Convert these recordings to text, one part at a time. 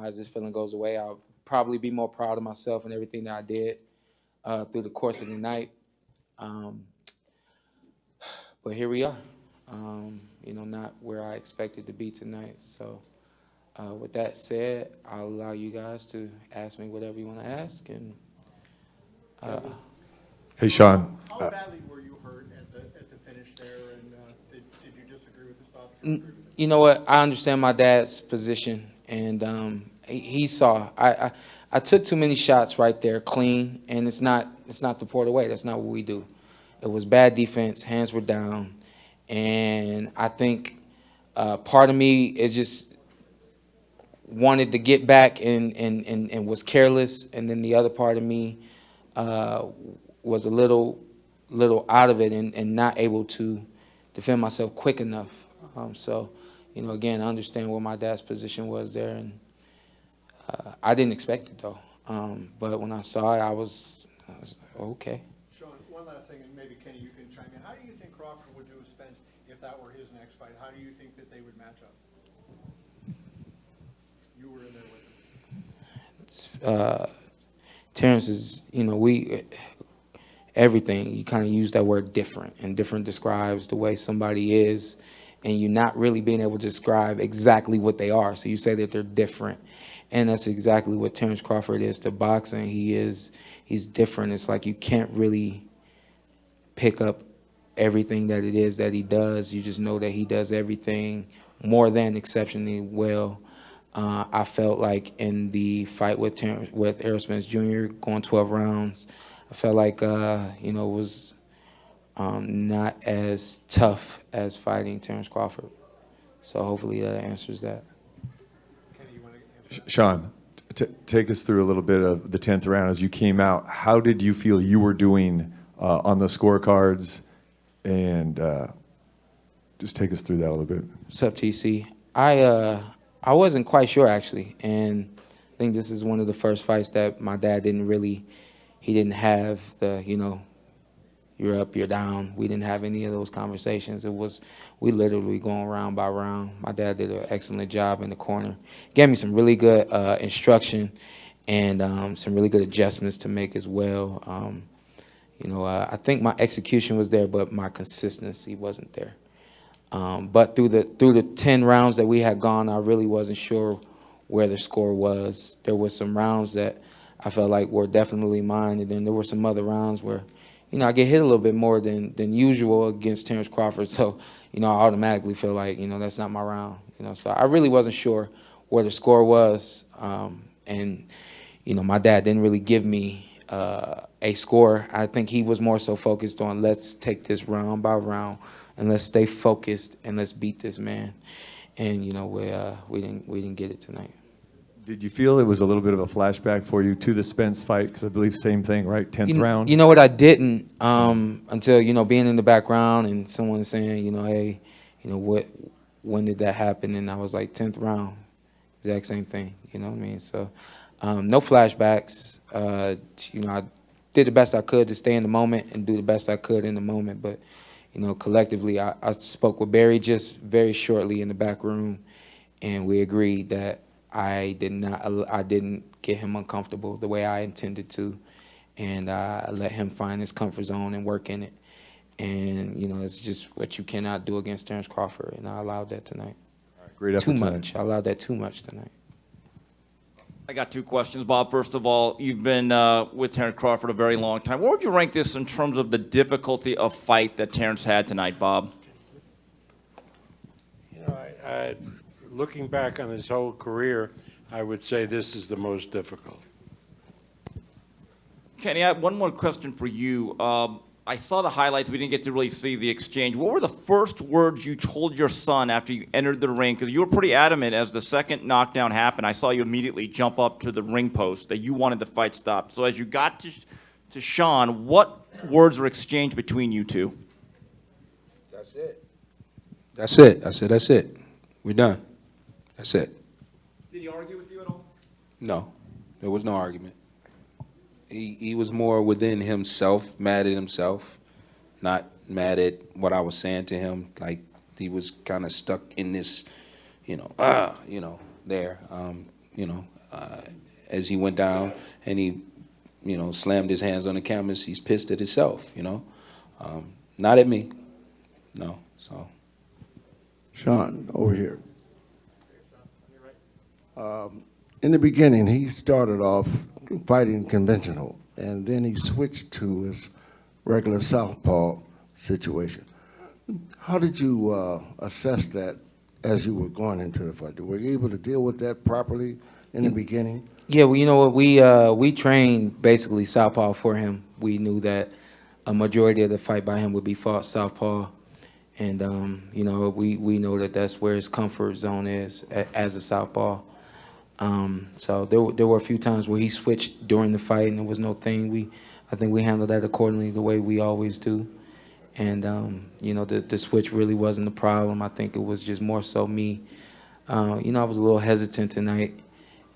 as this feeling goes away, I'll probably be more proud of myself and everything that I did through the course of the night. Um, but here we are. Not where I expected to be tonight. So, with that said, I'll allow you guys to ask me whatever you want to ask. And Hey, Shawn. How badly were you hurt at the finish there, and did you disagree with the stoppage or agree with it? you know what? I understand my dad's position, and he saw. I took too many shots right there, clean, and it's not the Port away. That's not what we do. It was bad defense. Hands were down, and I think part of me is just wanted to get back and was careless, and then the other part of me was a little out of it and not able to defend myself quick enough. So, again, I understand what my dad's position was there, and I didn't expect it though. But when I saw it, I was like, okay. Shawn, one last thing, and maybe Kenny, you can chime in. How do you think Crawford would do with Spence if that were his next fight? How do you think that they would match up? You were in there with him. Terence is, everything, you kind of use that word different, and different describes the way somebody is, and you're not really being able to describe exactly what they are. So you say that they're different, and that's exactly what Terence Crawford is to boxing. He's different. It's like you can't really pick up everything that it is that he does. You just know that he does everything more than exceptionally well. I felt like in the fight with Errol Spence Jr. going 12 rounds, I felt like it was not as tough as fighting Terence Crawford. So hopefully that answers that. Kenny, you want to answer? Shawn, take us through a little bit of the 10th round as you came out. How did you feel you were doing on the scorecards? And just take us through that a little bit. What's up, TC? I wasn't quite sure, actually, and I think this is one of the first fights that my dad he didn't have the, you're up, you're down. We didn't have any of those conversations. We literally going round by round. My dad did an excellent job in the corner. Gave me some really good instruction and some really good adjustments to make as well. I think my execution was there, but my consistency wasn't there. But through the 10 rounds that we had gone, I really wasn't sure where the score was. There were some rounds that I felt like were definitely mine, and then there were some other rounds where, I get hit a little bit more than usual against Terence Crawford. So, I automatically feel like, that's not my round. So I really wasn't sure where the score was. And my dad didn't really give me a score. I think he was more so focused on let's take this round by round and let's stay focused and let's beat this man. And we didn't get it tonight. Did you feel it was a little bit of a flashback for you to the Spence fight? Because I believe same thing, right? 10th round. You know what? I didn't until being in the background and someone saying, hey, when did that happen? And I was like 10th round, exact same thing. You know what I mean? So no flashbacks. I did the best I could to stay in the moment and do the best I could in the moment. But collectively, I spoke with Barry just very shortly in the back room, and we agreed that I didn't get him uncomfortable the way I intended to, and I let him find his comfort zone and work in it. And it's just what you cannot do against Terence Crawford, and I allowed that tonight. All right, great effort Too tonight. much. I allowed that too much tonight. I got two questions, Bob. First of all, you've been with Terence Crawford a very long time. Where would you rank this in terms of the difficulty of fight that Terence had tonight, Bob? Looking back on his whole career, I would say this is the most difficult. Kenny, I have one more question for you. I saw the highlights. We didn't get to really see the exchange. What were the first words you told your son after you entered the ring? Because you were pretty adamant as the second knockdown happened. I saw you immediately jump up to the ring post that you wanted the fight stopped. So as you got to Shawn, what words were exchanged between you two? That's it. That's it. I said, that's it. We're done. That's it. Did he argue with you at all? No, there was no argument. He was more within himself, mad at himself, not mad at what I was saying to him. Like he was kind of stuck in this, there. as he went down and he, slammed his hands on the canvas, he's pissed at himself, not at me, no, so. Shawn, over here. In the beginning, he started off fighting conventional, and then he switched to his regular southpaw situation. How did you assess that as you were going into the fight? Were you able to deal with that properly in the beginning? Yeah, well, you know what? We trained basically southpaw for him. We knew that a majority of the fight by him would be fought southpaw, and we know that that's where his comfort zone is as a southpaw. So there were a few times where he switched during the fight, and there was no thing. I think we handled that accordingly, the way we always do. And the switch really wasn't a problem. I think it was just more so me. I was a little hesitant tonight.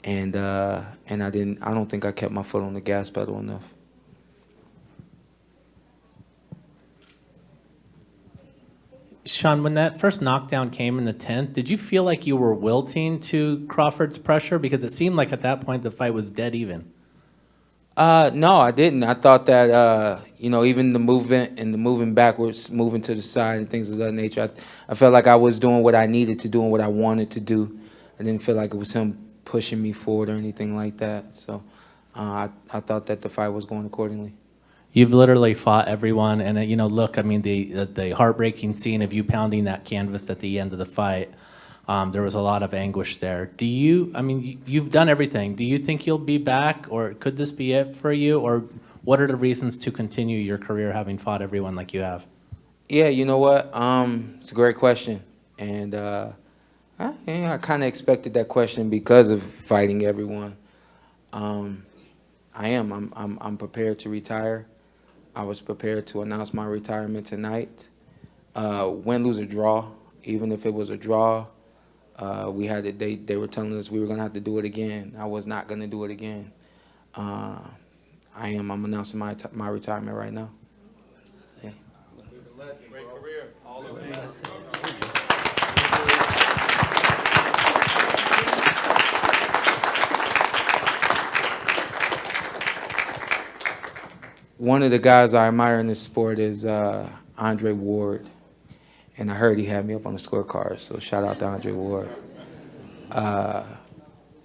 And I don't think I kept my foot on the gas pedal enough. Shawn, when that first knockdown came in the 10th, did you feel like you were wilting to Crawford's pressure? Because it seemed like at that point the fight was dead even. No, I didn't. I thought that, even the movement and the moving backwards, moving to the side and things of that nature, I felt like I was doing what I needed to do and what I wanted to do. I didn't feel like it was him pushing me forward or anything like that. So I thought that the fight was going accordingly. You've literally fought everyone, and look, I mean, the heartbreaking scene of you pounding that canvas at the end of the fight, there was a lot of anguish there. You've done everything. Do you think you'll be back, or could this be it for you, or what are the reasons to continue your career having fought everyone like you have? Yeah, you know what? It's a great question, and I kind of expected that question because of fighting everyone. I'm prepared to retire. I was prepared to announce my retirement tonight. Win, lose, or draw. Even if it was a draw, we had it. They were telling us we were gonna have to do it again. I was not gonna do it again. I'm announcing my retirement right now. Yeah. Great career. All the best. One of the guys I admire in this sport is Andre Ward, and I heard he had me up on the scorecard, so shout out to Andre Ward.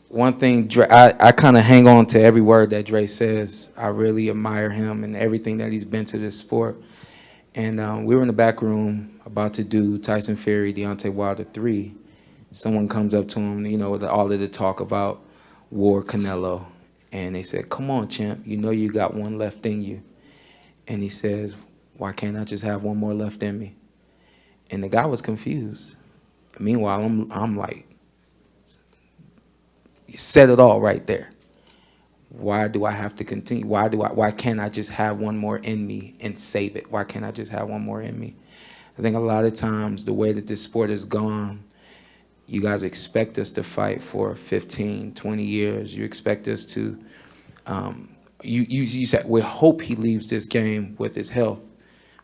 One thing, I kind of hang on to every word that Dre says. I really admire him and everything that he's been to this sport. And we were in the back room about to do Tyson Fury, Deontay Wilder 3. Someone comes up to him, all of the talk about Ward, Canelo. And they said, "Come on, champ, you got one left in you." And he says, "Why can't I just have one more left in me?" And the guy was confused. Meanwhile, I'm like, you said it all right there. Why do I have to continue? Why can't I just have one more in me and save it? Why can't I just have one more in me? I think a lot of times the way that this sport has gone, you guys expect us to fight for 15, 20 years. You expect us to, you said, we hope he leaves this game with his health,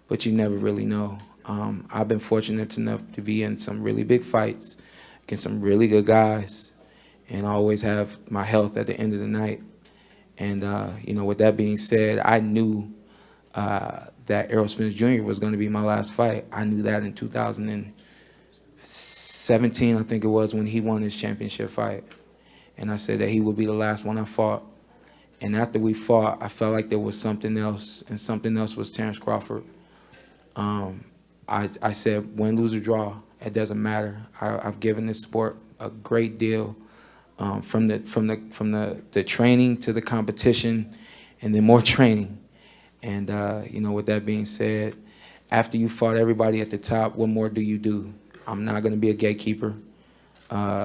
but you never really know. I've been fortunate enough to be in some really big fights against some really good guys and always have my health at the end of the night. And, with that being said, I knew that Errol Spence Jr. was going to be my last fight. I knew that in 2017, I think it was, when he won his championship fight. And I said that he would be the last one I fought. And after we fought, I felt like there was something else, and something else was Terence Crawford. I said, win, lose, or draw, it doesn't matter. I've given this sport a great deal, from the training to the competition, and then more training. And with that being said, after you fought everybody at the top, what more do you do? I'm not going to be a gatekeeper.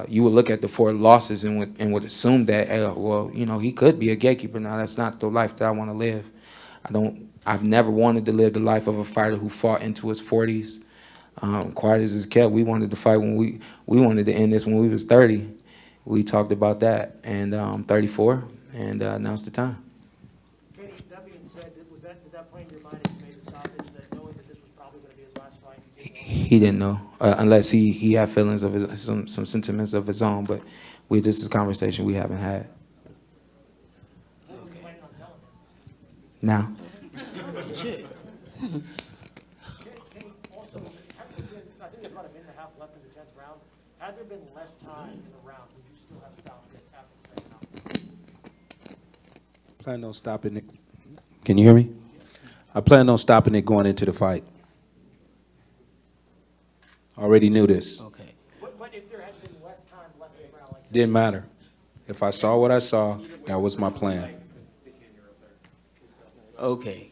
You would look at the 4 losses and would assume that, he could be a gatekeeper. Now, that's not the life that I want to live. I've never wanted to live the life of a fighter who fought into his 40s. Quiet as it's kept, we wanted to fight when we wanted to end this when we was 30. We talked about that, and I'm 34, and now's the time. Kenny, that being said, did that play in your mind as you made the stoppage, that knowing that this was probably going to be his last fight? He didn't know, unless he had feelings of some sentiments of his own. But this is a conversation we haven't had. Now. Shit. Also, I think there's about a minute and a half left in the 10th round. Had there been less time in the round, would you still have stopped it after the second round? Plan on stopping it. Can you hear me? I planned on stopping it going into the fight. Already knew this. Okay. But if there had been less time left in the round, like Didn't matter. If I saw what I saw, that was my plan. Okay.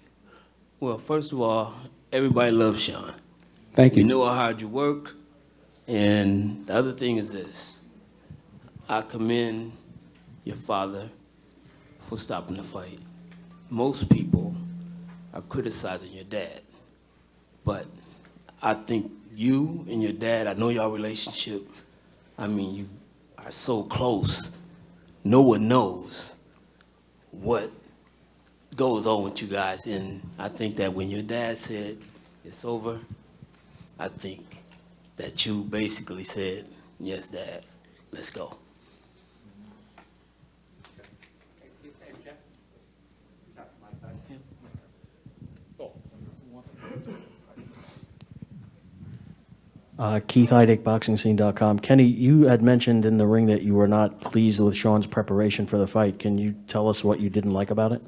Well, first of all, everybody loves Shawn. Thank We you. know how hard you work. And the other thing is this. I commend your father for stopping the fight. Most people are criticizing your dad. But I think you and your dad, I know your relationship. I mean, you are so close. No one knows what goes on with you guys. And I think that when your dad said it's over, I think that you basically said, yes, Dad, let's go. Keith Heidick, BoxingScene.com. Kenny, you had mentioned in the ring that you were not pleased with Shawn's preparation for the fight. Can you tell us what you didn't like about it?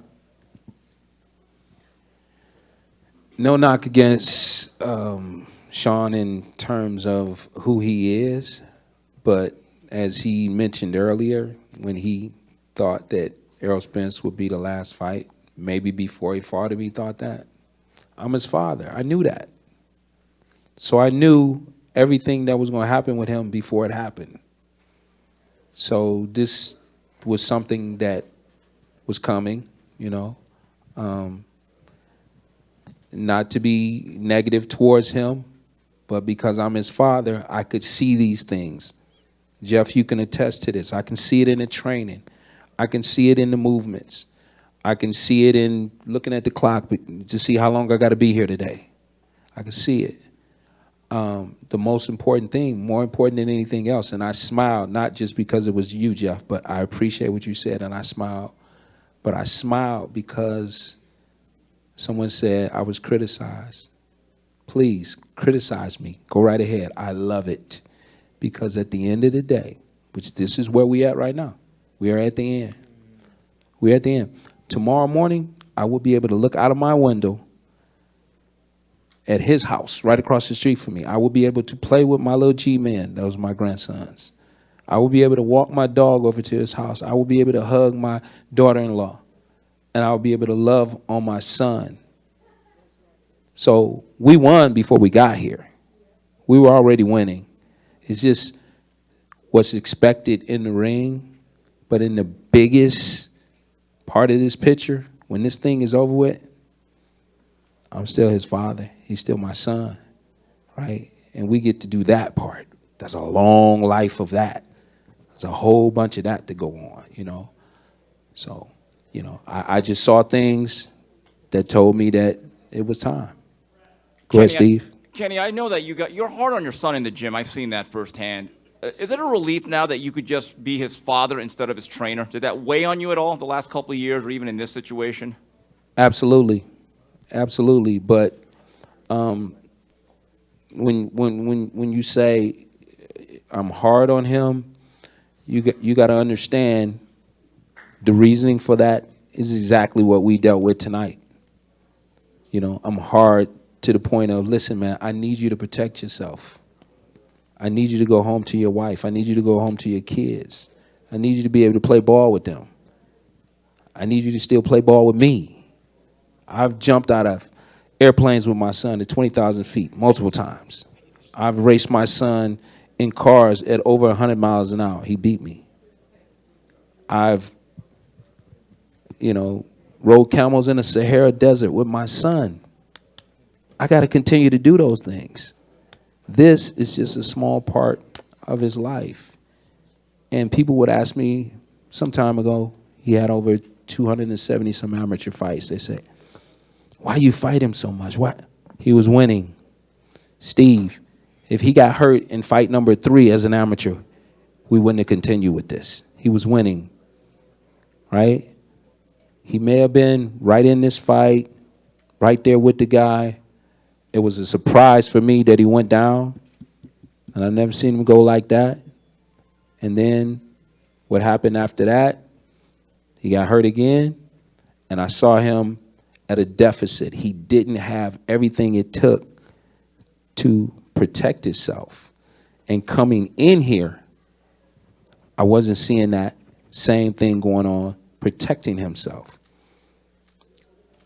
No knock against Shawn in terms of who he is, but as he mentioned earlier, when he thought that Errol Spence would be the last fight, maybe before he fought him, he thought that. I'm his father. I knew that. So I knew everything that was going to happen with him before it happened. So this was something that was coming, you know. Not to be negative towards him, but because I'm his father, I could see these things. Jeff, you can attest to this. I can see it in the training. I can see it in the movements. I can see it in looking at the clock to see how long I got to be here today. I can see it. The most important thing, more important than anything else, and I smiled, not just because it was you, Jeff, but I appreciate what you said, and I smiled. But I smiled because someone said I was criticized. Please, criticize me. Go right ahead. I love it. Because at the end of the day, which this is where we at right now, we are at the end. We're at the end. Tomorrow morning, I will be able to look out of my window at his house right across the street from me. I will be able to play with my little G-men. Those are my grandsons. I will be able to walk my dog over to his house. I will be able to hug my daughter-in-law. And I'll be able to love on my son. So we won before we got here. We were already winning. It's just what's expected in the ring. But in the biggest part of this picture, when this thing is over with, I'm still his father. He's still my son, right? And we get to do that part. That's a long life of that. There's a whole bunch of that to go on, you know. So, you know, I just saw things that told me that it was time. Go ahead, Steve. Kenny, I know that you're hard on your son in the gym. I've seen that firsthand. Is it a relief now that you could just be his father instead of his trainer? Did that weigh on you at all the last couple of years or even in this situation? Absolutely. Absolutely. But when you say I'm hard on him, you got to understand the reasoning for that is exactly what we dealt with tonight. You know, I'm hard to the point of, listen, man, I need you to protect yourself. I need you to go home to your wife. I need you to go home to your kids. I need you to be able to play ball with them. I need you to still play ball with me. I've jumped out of airplanes with my son at 20,000 feet multiple times. I've raced my son in cars at over 100 miles an hour. He beat me. I've, you know, rode camels in the Sahara Desert with my son. I got to continue to do those things. This is just a small part of his life. And people would ask me some time ago, he had over 270 some amateur fights. They say, why you fight him so much? Why He was winning. Steve, if he got hurt in fight number 3 as an amateur, we wouldn't have continued with this. He was winning, right? He may have been right in this fight, right there with the guy. It was a surprise for me that he went down, and I've never seen him go like that. And then what happened after that, he got hurt again, and I saw him at a deficit. He didn't have everything it took to protect himself. And coming in here, I wasn't seeing that same thing going on, protecting himself.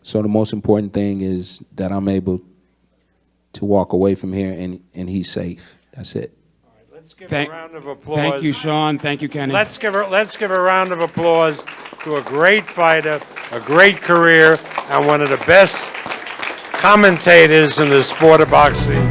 So the most important thing is that I'm able to walk away from here and he's safe. That's it. Let's give Thank- a round of applause. Thank you, Shawn. Thank you, Kenny. Let's give a round of applause to a great fighter, a great career, and one of the best commentators in the sport of boxing.